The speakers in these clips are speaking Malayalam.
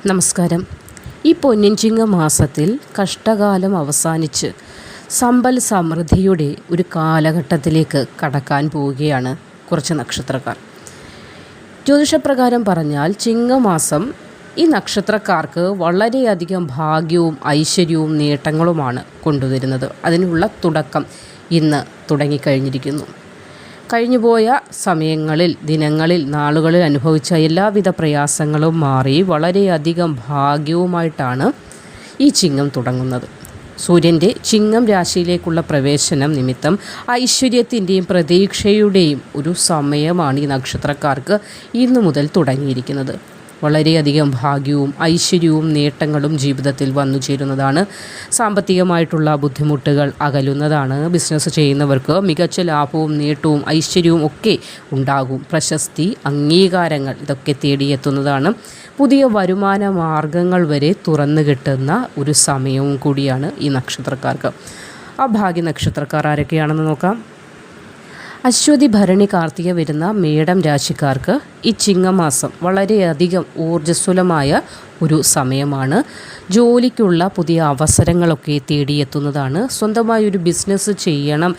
നമസ്കാരം. ഈ പൊന്നിൻചിങ്ങ മാസത്തിൽ കഷ്ടകാലം അവസാനിച്ച് സമ്പൽ സമൃദ്ധിയുടെ ഒരു കാലഘട്ടത്തിലേക്ക് കടക്കാൻ പോവുകയാണ് കുറച്ച് നക്ഷത്രക്കാർ. ജ്യോതിഷപ്രകാരം പറഞ്ഞാൽ ചിങ്ങമാസം ഈ നക്ഷത്രക്കാർക്ക് വളരെയധികം ഭാഗ്യവും ഐശ്വര്യവും നേട്ടങ്ങളുമാണ് കൊണ്ടുവരുന്നത്. അതിനുള്ള തുടക്കം ഇന്ന് തുടങ്ങിക്കഴിഞ്ഞിരിക്കുന്നു. കഴിഞ്ഞുപോയ സമയങ്ങളിൽ, ദിനങ്ങളിൽ, നാളുകളിൽ അനുഭവിച്ച എല്ലാവിധ പ്രയാസങ്ങളും മാറി വളരെയധികം ഭാഗ്യവുമായിട്ടാണ് ഈ ചിങ്ങം തുടങ്ങുന്നത്. സൂര്യൻ്റെ ചിങ്ങം രാശിയിലേക്കുള്ള പ്രവേശനം നിമിത്തം ഐശ്വര്യത്തിൻ്റെയും പ്രതീക്ഷയുടെയും ഒരു സമയമാണ് ഈ നക്ഷത്രക്കാർക്ക് ഇന്നു മുതൽ തുടങ്ങിയിരിക്കുന്നത്. വളരെയധികം ഭാഗ്യവും ഐശ്വര്യവും നേട്ടങ്ങളും ജീവിതത്തിൽ വന്നു ചേരുന്നതാണ്. സാമ്പത്തികമായിട്ടുള്ള ബുദ്ധിമുട്ടുകൾ അകലുന്നതാണ്. ബിസിനസ് ചെയ്യുന്നവർക്ക് മികച്ച ലാഭവും നേട്ടവും ഐശ്വര്യവും ഒക്കെ ഉണ്ടാകും. പ്രശസ്തി, അംഗീകാരങ്ങൾ ഇതൊക്കെ തേടിയെത്തുന്നതാണ്. പുതിയ വരുമാന മാർഗങ്ങൾ വരെ തുറന്നു കിട്ടുന്ന ഒരു സമയവും കൂടിയാണ് ഈ നക്ഷത്രക്കാർക്ക്. ആ ഭാഗ്യ നക്ഷത്രക്കാർ ആരൊക്കെയാണെന്ന് നോക്കാം. അശ്വതി, ഭരണി, കാർത്തിക വരുന്ന മേടം രാശിക്കാർക്ക് ഈ ചിങ്ങമാസം വളരെയധികം ഊർജ്ജസ്വലമായ ഒരു സമയമാണ്. ജോലിക്കുള്ള പുതിയ അവസരങ്ങളൊക്കെ തേടിയെത്തുന്നതാണ്. സ്വന്തമായി ഒരു ബിസിനസ് ചെയ്യണം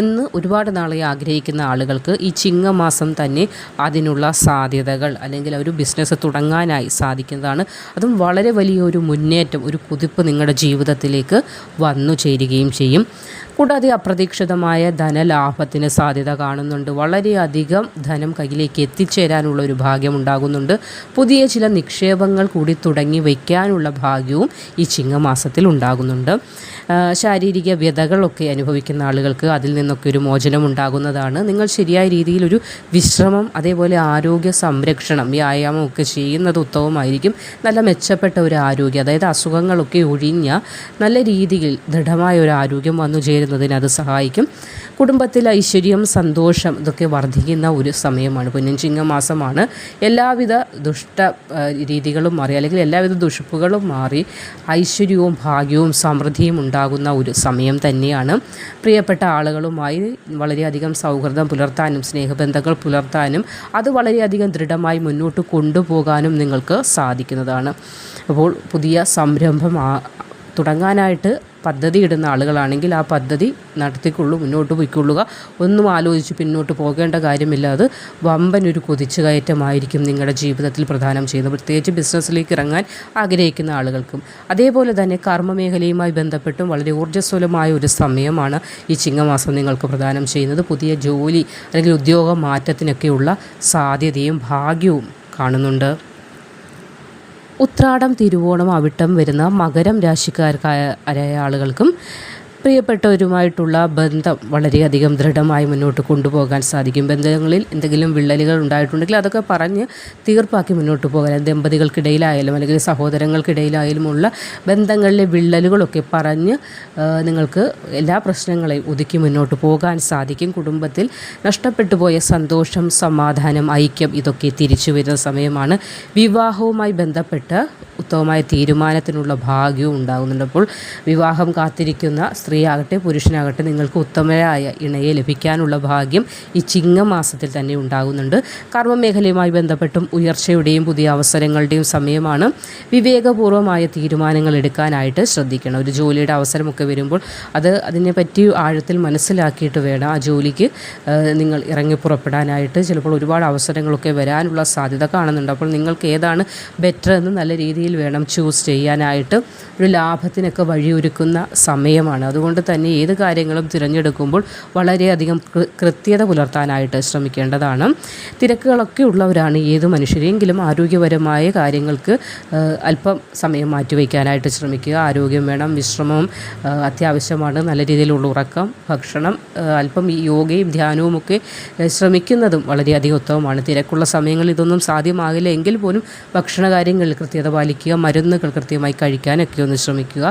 എന്ന് ഒരുപാട് നാളെ ആഗ്രഹിക്കുന്ന ആളുകൾക്ക് ഈ ചിങ്ങമാസം തന്നെ അതിനുള്ള സാധ്യതകൾ അല്ലെങ്കിൽ ഒരു ബിസിനസ് തുടങ്ങാനായി സാധിക്കുന്നതാണ്. അതും വളരെ വലിയൊരു മുന്നേറ്റം, ഒരു കുതിപ്പ് നിങ്ങളുടെ ജീവിതത്തിലേക്ക് വന്നു ചേരുകയും ചെയ്യും. കൂടാതെ അപ്രതീക്ഷിതമായ ധനലാഭത്തിന് സാധ്യത കാണുന്നുണ്ട്. വളരെയധികം ധനം കയ്യിലേക്ക് എത്തിച്ചേരാനുള്ള ഒരു ഭാഗ്യം ഉണ്ടാകുന്നുണ്ട്. പുതിയ ചില നിക്ഷേപങ്ങൾ കൂടി തുടങ്ങി വയ്ക്കാനുള്ള ഭാഗ്യവും ഈ ചിങ്ങമാസത്തിൽ ഉണ്ടാകുന്നുണ്ട്. ശാരീരിക വ്യതകളൊക്കെ അനുഭവിക്കുന്ന ആളുകൾക്ക് അതിൽ നിന്നൊക്കെ ഒരു മോചനം ഉണ്ടാകുന്നതാണ്. നിങ്ങൾ ശരിയായ രീതിയിലൊരു വിശ്രമം, അതേപോലെ ആരോഗ്യ സംരക്ഷണം, വ്യായാമം ഒക്കെ ചെയ്യുന്നത് ഉത്തമമായിരിക്കും. നല്ല മെച്ചപ്പെട്ട ഒരു ആരോഗ്യം, അതായത് അസുഖങ്ങളൊക്കെ ഒഴിഞ്ഞ നല്ല രീതിയിൽ ദൃഢമായ ഒരു ആരോഗ്യം വന്നു ചേരുന്നതിന് അത് സഹായിക്കും. കുടുംബത്തിൽ ഐശ്വര്യം, സന്തോഷം ഇതൊക്കെ വർദ്ധിക്കുന്ന ഒരു സമയമാണ്. പൊന്നിൻചിങ്ങ മാസമാണ്. എല്ലാവിധ ദുഷ്ട രീതികളും മാറി, അല്ലെങ്കിൽ എല്ലാവിധ ദുഷിപ്പുകളും മാറി ഐശ്വര്യവും ഭാഗ്യവും സമൃദ്ധിയും ഉണ്ടാകുന്ന ഒരു സമയം തന്നെയാണ്. പ്രിയപ്പെട്ട ആളുകളുമായി വളരെയധികം സൗഹൃദം പുലർത്താനും സ്നേഹബന്ധങ്ങൾ പുലർത്താനും അത് വളരെയധികം ദൃഢമായി മുന്നോട്ട് കൊണ്ടുപോകാനും നിങ്ങൾക്ക് സാധിക്കുന്നതാണ്. അപ്പോൾ പുതിയ സംരംഭം തുടങ്ങാനായിട്ട് പദ്ധതി ഇടുന്ന ആളുകളാണെങ്കിൽ ആ പദ്ധതി നടത്തിക്കൊള്ളൂ, മുന്നോട്ട് പോയിക്കൊള്ളുക. ഒന്നും ആലോചിച്ച് പിന്നോട്ട് പോകേണ്ട കാര്യമില്ല. അത് വമ്പനൊരു കുതിച്ചുകയറ്റമായിരിക്കും നിങ്ങളുടെ ജീവിതത്തിൽ പ്രദാനം ചെയ്യുന്നത്. പ്രത്യേകിച്ച് ബിസിനസ്സിലേക്ക് ഇറങ്ങാൻ ആഗ്രഹിക്കുന്ന ആളുകൾക്കും. അതേപോലെ തന്നെ കർമ്മമേഖലയുമായി ബന്ധപ്പെട്ടും വളരെ ഊർജ്ജസ്വലമായ ഒരു സമയമാണ് ഈ ചിങ്ങമാസം നിങ്ങൾക്ക് പ്രദാനം ചെയ്യുന്നത്. പുതിയ ജോലി അല്ലെങ്കിൽ ഉദ്യോഗ മാറ്റത്തിനൊക്കെയുള്ള സാധ്യതയും ഭാഗ്യവും കാണുന്നുണ്ട്. ഉത്രാടം, തിരുവോണം, അവിട്ടം വരുന്ന മകരം രാശിക്കാരായ ആളുകൾക്കും പ്രിയപ്പെട്ടവരുമായിട്ടുള്ള ബന്ധം വളരെയധികം ദൃഢമായി മുന്നോട്ട് കൊണ്ടുപോകാൻ സാധിക്കും. ബന്ധങ്ങളിൽ എന്തെങ്കിലും വിള്ളലുകൾ ഉണ്ടായിട്ടുണ്ടെങ്കിൽ അതൊക്കെ പറഞ്ഞ് തീർപ്പാക്കി മുന്നോട്ട് പോകാൻ, ദമ്പതികൾക്കിടയിലായാലും അല്ലെങ്കിൽ സഹോദരങ്ങൾക്കിടയിലായാലുമുള്ള ബന്ധങ്ങളിലെ വിള്ളലുകളൊക്കെ പറഞ്ഞ് നിങ്ങൾക്ക് എല്ലാ പ്രശ്നങ്ങളെയും ഒതുക്കി മുന്നോട്ട് പോകാൻ സാധിക്കും. കുടുംബത്തിൽ നഷ്ടപ്പെട്ടു പോയ സന്തോഷം, സമാധാനം, ഐക്യം ഇതൊക്കെ തിരിച്ചു വരുന്ന സമയമാണ്. വിവാഹവുമായി ബന്ധപ്പെട്ട് ഉത്തമമായ തീരുമാനത്തിനുള്ള ഭാഗ്യവും ഉണ്ടാകുന്നുണ്ട്. അപ്പോൾ വിവാഹം കാത്തിരിക്കുന്ന സ്ത്രീയാകട്ടെ പുരുഷനാകട്ടെ നിങ്ങൾക്ക് ഉത്തമരായ ഇണയെ ലഭിക്കാനുള്ള ഭാഗ്യം ഈ ചിങ്ങമാസത്തിൽ തന്നെ ഉണ്ടാകുന്നുണ്ട്. കർമ്മമേഖലയുമായി ബന്ധപ്പെട്ടും ഉയർച്ചയുടെയും പുതിയ അവസരങ്ങളുടെയും സമയമാണ്. വിവേകപൂർവമായ തീരുമാനങ്ങൾ എടുക്കാനായിട്ട് ശ്രദ്ധിക്കണം. ഒരു ജോലിയുടെ അവസരമൊക്കെ വരുമ്പോൾ അതിനെപ്പറ്റി ആഴത്തിൽ മനസ്സിലാക്കിയിട്ട് വേണം ആ ജോലിക്ക് നിങ്ങൾ ഇറങ്ങി പുറപ്പെടാനായിട്ട്. ചിലപ്പോൾ ഒരുപാട് അവസരങ്ങളൊക്കെ വരാനുള്ള സാധ്യത കാണുന്നുണ്ട്. അപ്പോൾ നിങ്ങൾക്ക് ഏതാണ് ബെറ്റർ എന്ന് നല്ല രീതിയിൽ വേണം ചൂസ് ചെയ്യാനായിട്ട്. ഒരു ലാഭത്തിനൊക്കെ വഴിയൊരുക്കുന്ന സമയമാണ്. അതുകൊണ്ട് തന്നെ ഏത് കാര്യങ്ങളും തിരഞ്ഞെടുക്കുമ്പോൾ വളരെയധികം കൃത്യത പുലർത്താനായിട്ട് ശ്രമിക്കേണ്ടതാണ്. തിരക്കുകളൊക്കെ ഉള്ളവരാണ് ഏത് മനുഷ്യരെങ്കിലും ആരോഗ്യപരമായ കാര്യങ്ങൾക്ക് അല്പം സമയം മാറ്റിവെക്കാനായിട്ട് ശ്രമിക്കുക. ആരോഗ്യം വേണം, വിശ്രമം അത്യാവശ്യമാണ്. നല്ല രീതിയിലുള്ള ഉറക്കം, ഭക്ഷണം, അല്പം ഈ യോഗയും ധ്യാനവും ഒക്കെ ശ്രമിക്കുന്നതും വളരെയധികം ഉത്തമമാണ്. തിരക്കുള്ള സമയങ്ങളിൽ ഇതൊന്നും സാധ്യമാകില്ല എങ്കിൽ പോലും ഭക്ഷണകാര്യങ്ങളിൽ കൃത്യത പാലിക്കുക, മരുന്നുകൾ കൃത്യമായി കഴിക്കാനൊക്കെ ഒന്ന് ശ്രമിക്കുക.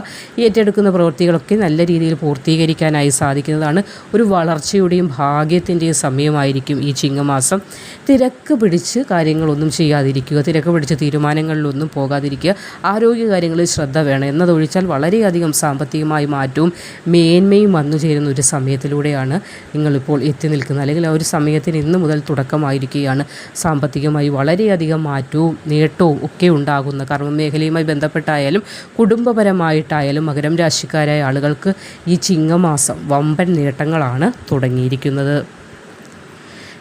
ഏറ്റെടുക്കുന്ന പ്രവൃത്തികളൊക്കെ നല്ല രീതിയിൽ പൂർത്തീകരിക്കാനായി സാധിക്കുന്നതാണ്. ഒരു വളർച്ചയുടെയും ഭാഗ്യത്തിൻ്റെയും സമയമായിരിക്കും ഈ ചിങ്ങമാസം. തിരക്ക് പിടിച്ച് കാര്യങ്ങളൊന്നും ചെയ്യാതിരിക്കുക, തിരക്ക് പിടിച്ച് തീരുമാനങ്ങളിലൊന്നും പോകാതിരിക്കുക. ആരോഗ്യകാര്യങ്ങളിൽ ശ്രദ്ധ വേണം. എന്നതൊഴിച്ചാൽ വളരെയധികം സാമ്പത്തികമായി മാറ്റവും മേന്മയും വന്നു ചേരുന്ന ഒരു സമയത്തിലൂടെയാണ് നിങ്ങളിപ്പോൾ എത്തി നിൽക്കുന്നത്. അല്ലെങ്കിൽ ആ ഒരു സമയത്തിന് ഇന്ന് മുതൽ തുടക്കമായിരിക്കുകയാണ്. സാമ്പത്തികമായി വളരെയധികം മാറ്റവും നേട്ടവും ഒക്കെ ഉണ്ടാകുന്ന, കർമ്മ മേഖലയുമായി ബന്ധപ്പെട്ടായാലും കുടുംബപരമായിട്ടായാലും മകരം രാശിക്കാരായ ആളുകൾക്ക് ഈ ചിങ്ങമാസം വമ്പൻ നേട്ടങ്ങളാണ് തുടങ്ങിയിരിക്കുന്നത്.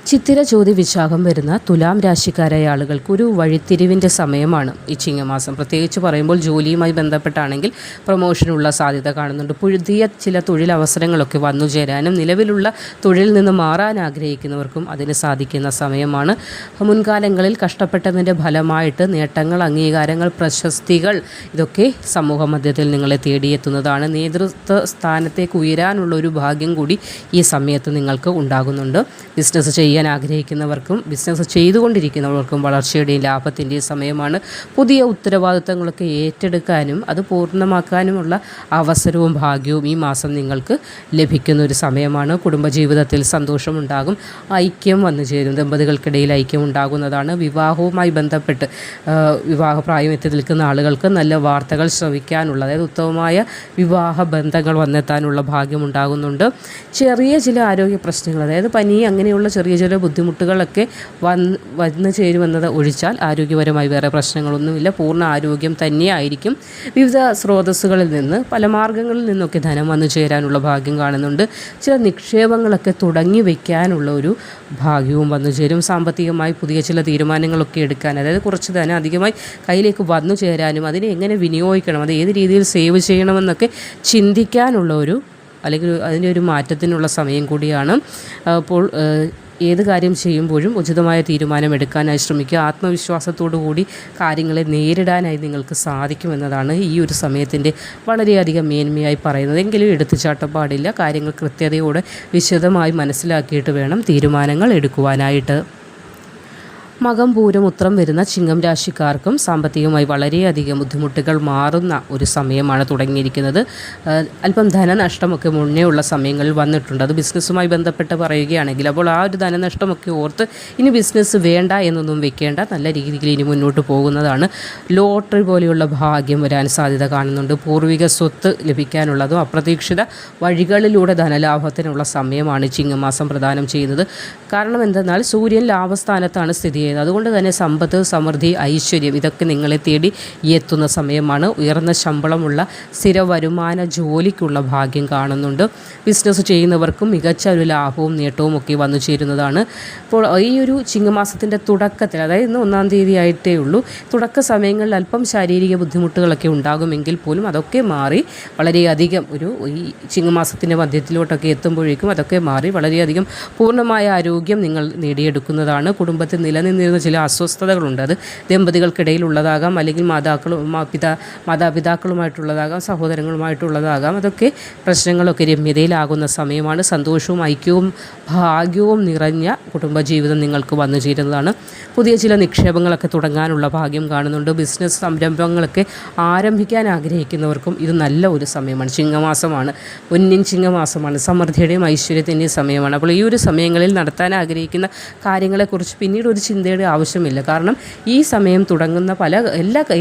ചിത്തിര ചോതി വിശാഖം വരുന്ന തുലാം രാശിക്കാരായ ആളുകൾക്ക് ഒരു വഴിത്തിരിവിൻ്റെ സമയമാണ് ഈ ചിങ്ങമാസം. പ്രത്യേകിച്ച് പറയുമ്പോൾ ജോലിയുമായി ബന്ധപ്പെട്ടാണെങ്കിൽ പ്രൊമോഷനുള്ള സാധ്യത കാണുന്നുണ്ട്. പുതിയ ചില തൊഴിലവസരങ്ങളൊക്കെ വന്നു ചേരാനും നിലവിലുള്ള തൊഴിലിൽ നിന്ന് മാറാൻ ആഗ്രഹിക്കുന്നവർക്കും അതിന് സാധിക്കുന്ന സമയമാണ്. മുൻകാലങ്ങളിൽ കഷ്ടപ്പെട്ടതിൻ്റെ ഫലമായിട്ട് നേട്ടങ്ങൾ, അംഗീകാരങ്ങൾ, പ്രശസ്തികൾ ഇതൊക്കെ സമൂഹ മധ്യത്തിൽ നിങ്ങളെ തേടിയെത്തുന്നതാണ്. നേതൃത്വ സ്ഥാനത്തേക്ക് ഉയരാനുള്ള ഒരു ഭാഗ്യം കൂടി ഈ സമയത്ത് നിങ്ങൾക്ക് ഉണ്ടാകുന്നുണ്ട്. ബിസിനസ് ചെയ്യാൻ ആഗ്രഹിക്കുന്നവർക്കും ബിസിനസ് ചെയ്തുകൊണ്ടിരിക്കുന്നവർക്കും വളർച്ചയുടെയും ലാഭത്തിൻ്റെയും സമയമാണ്. പുതിയ ഉത്തരവാദിത്തങ്ങളൊക്കെ ഏറ്റെടുക്കാനും അത് പൂർണ്ണമാക്കാനുമുള്ള അവസരവും ഭാഗ്യവും ഈ മാസം നിങ്ങൾക്ക് ലഭിക്കുന്ന ഒരു സമയമാണ്. കുടുംബജീവിതത്തിൽ സന്തോഷമുണ്ടാകും, ഐക്യം വന്നു ചേരും, ദമ്പതികൾക്കിടയിൽ ഐക്യം ഉണ്ടാകുന്നതാണ്. വിവാഹവുമായി ബന്ധപ്പെട്ട് വിവാഹപ്രായം എത്തി നിൽക്കുന്ന ആളുകൾക്ക് നല്ല വാർത്തകൾ ശ്രവിക്കാനുള്ള, അതായത് ഉത്തമമായ വിവാഹ ബന്ധങ്ങൾ വന്നെത്താനുള്ള ഭാഗ്യം ഉണ്ടാകുന്നുണ്ട്. ചെറിയ ചില ആരോഗ്യ പ്രശ്നങ്ങൾ, അതായത് പനി അങ്ങനെയുള്ള ചെറിയ ബുദ്ധിമുട്ടുകളൊക്കെ വന്നു ചേരുമെന്നത് ഒഴിച്ചാൽ ആരോഗ്യപരമായി വേറെ പ്രശ്നങ്ങളൊന്നുമില്ല. പൂർണ്ണ ആരോഗ്യം തന്നെയായിരിക്കും. വിവിധ സ്രോതസ്സുകളിൽ നിന്ന്, പല മാർഗ്ഗങ്ങളിൽ നിന്നൊക്കെ ധനം വന്നു ചേരാനുള്ള ഭാഗ്യം കാണുന്നുണ്ട്. ചില നിക്ഷേപങ്ങളൊക്കെ തുടങ്ങി വയ്ക്കാനുള്ള ഒരു ഭാഗ്യവും വന്നു ചേരും. സാമ്പത്തികമായി പുതിയ ചില തീരുമാനങ്ങളൊക്കെ എടുക്കാൻ, അതായത് കുറച്ച് ധനം അധികമായി കയ്യിലേക്ക് വന്നു ചേരാനും അതിനെ എങ്ങനെ വിനിയോഗിക്കണം, അത് ഏത് രീതിയിൽ സേവ് ചെയ്യണമെന്നൊക്കെ ചിന്തിക്കാനുള്ള ഒരു, അല്ലെങ്കിൽ അതിൻ്റെ ഒരു മാറ്റത്തിനുള്ള സമയം കൂടിയാണ്. അപ്പോൾ ഏത് കാര്യം ചെയ്യുമ്പോഴും ഉചിതമായ തീരുമാനം എടുക്കാനായി ശ്രമിക്കുക. ആത്മവിശ്വാസത്തോടു കൂടി കാര്യങ്ങളെ നേരിടാനായി നിങ്ങൾക്ക് സാധിക്കുമെന്നതാണ് ഈ ഒരു സമയത്തിൻ്റെ വളരെയധികം മേന്മയായി പറയുന്നത്. എങ്കിലും എടുത്തുചാട്ടം പാടില്ല. കാര്യങ്ങൾ കൃത്യതയോടെ വിശദമായി മനസ്സിലാക്കിയിട്ട് വേണം തീരുമാനങ്ങൾ എടുക്കുവാനായിട്ട്. മകം പൂരം ഉത്രം വരുന്ന ചിങ്ങം രാശിക്കാർക്കും സാമ്പത്തികമായി വളരെയധികം ബുദ്ധിമുട്ടുകൾ മാറുന്ന ഒരു സമയമാണ് തുടങ്ങിയിരിക്കുന്നത്. അല്പം ധനനഷ്ടമൊക്കെ മുന്നേ ഉള്ള സമയങ്ങളിൽ വന്നിട്ടുണ്ട്. അത് ബിസിനസ്സുമായി ബന്ധപ്പെട്ട് പറയുകയാണെങ്കിൽ, അപ്പോൾ ആ ഒരു ധനനഷ്ടമൊക്കെ ഓർത്ത് ഇനി ബിസിനസ് വേണ്ട എന്നൊന്നും വെക്കേണ്ട, നല്ല രീതിയിൽ ഇനി മുന്നോട്ട് പോകുന്നതാണ്. ലോട്ടറി പോലെയുള്ള ഭാഗ്യം വരാൻ സാധ്യത കാണുന്നുണ്ട്. പൂർവിക സ്വത്ത് ലഭിക്കാനുള്ളതും അപ്രതീക്ഷിത വഴികളിലൂടെ ധനലാഭത്തിനുള്ള സമയമാണ് ചിങ്ങമാസം പ്രദാനം ചെയ്യുന്നത്. കാരണം എന്തെന്നാൽ സൂര്യൻ ലാഭസ്ഥാനത്താണ് സ്ഥിതി ചെയ്യുന്നത്. അതുകൊണ്ട് തന്നെ സമ്പത്ത്, സമൃദ്ധി, ഐശ്വര്യം ഇതൊക്കെ നിങ്ങളെ തേടി എത്തുന്ന സമയമാണ്. ഉയർന്ന ശമ്പളമുള്ള സ്ഥിര വരുമാന ജോലിക്കുള്ള ഭാഗ്യം കാണുന്നുണ്ട്. ബിസിനസ് ചെയ്യുന്നവർക്കും മികച്ച ഒരു ലാഭവും നേട്ടവും ഒക്കെ വന്നു ചേരുന്നതാണ്. അപ്പോൾ ഈ ഒരു ചിങ്ങമാസത്തിൻ്റെ തുടക്കത്തിൽ, അതായത് ഇന്ന് 1-ാം തീയതി ആയിട്ടേ ഉള്ളൂ, തുടക്ക സമയങ്ങളിൽ അല്പം ശാരീരിക ബുദ്ധിമുട്ടുകളൊക്കെ ഉണ്ടാകുമെങ്കിൽ പോലും അതൊക്കെ മാറി വളരെയധികം ഈ ചിങ്ങമാസത്തിൻ്റെ മധ്യത്തിലോട്ടൊക്കെ എത്തുമ്പോഴേക്കും അതൊക്കെ മാറി വളരെയധികം പൂർണ്ണമായ ആരോഗ്യം നിങ്ങൾ നേടിയെടുക്കുന്നതാണ്. കുടുംബത്തിൽ നിലനിന്നിരുന്ന ചില അസ്വസ്ഥതകളുണ്ട്. അത് ദമ്പതികൾക്കിടയിലുള്ളതാകാം, അല്ലെങ്കിൽ മാതാപിതാക്കളുമായിട്ടുള്ളതാകാം, സഹോദരങ്ങളുമായിട്ടുള്ളതാകാം. അതൊക്കെ പ്രശ്നങ്ങളൊക്കെ രമ്യതയിലാകുന്ന സമയമാണ്. സന്തോഷവും ഐക്യവും ഭാഗ്യവും നിറഞ്ഞ കുടുംബജീവിതം നിങ്ങൾക്ക് വന്നു ചേരുന്നതാണ്. പുതിയ ചില നിക്ഷേപങ്ങളൊക്കെ തുടങ്ങാനുള്ള ഭാഗ്യം കാണുന്നുണ്ട്. ബിസിനസ് സംരംഭങ്ങളൊക്കെ ആരംഭിക്കാൻ ആഗ്രഹിക്കുന്നവർക്കും ഇത് നല്ല ഒരു സമയമാണ്. ചിങ്ങമാസമാണ്, പൊന്നിൻ ചിങ്ങമാസമാണ്, സമൃദ്ധിയുടെയും ഐശ്വര്യത്തിൻ്റെയും സമയമാണ്. അപ്പോൾ ഈ ഒരു സമയങ്ങളിൽ നടത്താൻ ആഗ്രഹിക്കുന്ന കാര്യങ്ങളെക്കുറിച്ച് പിന്നീട് ഒരു ചിന്തയുടെ ആവശ്യമില്ല. കാരണം ഈ സമയം തുടങ്ങുന്ന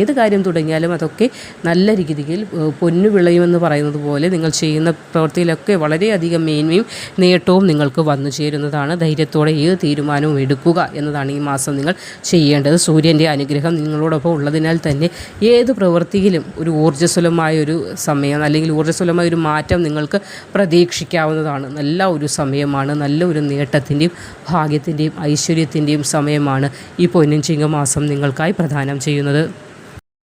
ഏത് കാര്യം തുടങ്ങിയാലും അതൊക്കെ നല്ല രീതിയിൽ പൊന്നു വിളയുമെന്ന് പറയുന്നത് പോലെ നിങ്ങൾ ചെയ്യുന്ന പ്രവൃത്തിയിലൊക്കെ വളരെയധികം മേന്മയും നേട്ടവും നിങ്ങൾക്ക് വന്നു ചേരുന്നതാണ്. ധൈര്യത്തോടെ ഏത് തീരുമാനവും എടുക്കുക എന്നതാണ് ഈ മാസം നിങ്ങൾ ചെയ്യേണ്ടത്. സൂര്യൻ്റെ അനുഗ്രഹം നിങ്ങളോടൊപ്പം ഉള്ളതിനാൽ തന്നെ ഏത് പ്രവൃത്തിയിലും ഒരു ഊർജ്ജസ്വലമായൊരു സമയം, അല്ലെങ്കിൽ ഊർജ്ജസ്വലമായൊരു മാറ്റം നിങ്ങൾക്ക് പ്രതീക്ഷിക്കാവുന്നതാണ്. നല്ല ഒരു സമയമാണ്. നല്ല ഒരു നേട്ടത്തിൻ്റെയും ഭാഗ്യത്തിൻ്റെയും ഐശ്വര്യത്തിൻ്റെയും സമയമാണ് ഈ പൊന്നിൻ ചിങ്ങമാസം നിങ്ങൾക്കായി പ്രദാനം ചെയ്യുന്നത്.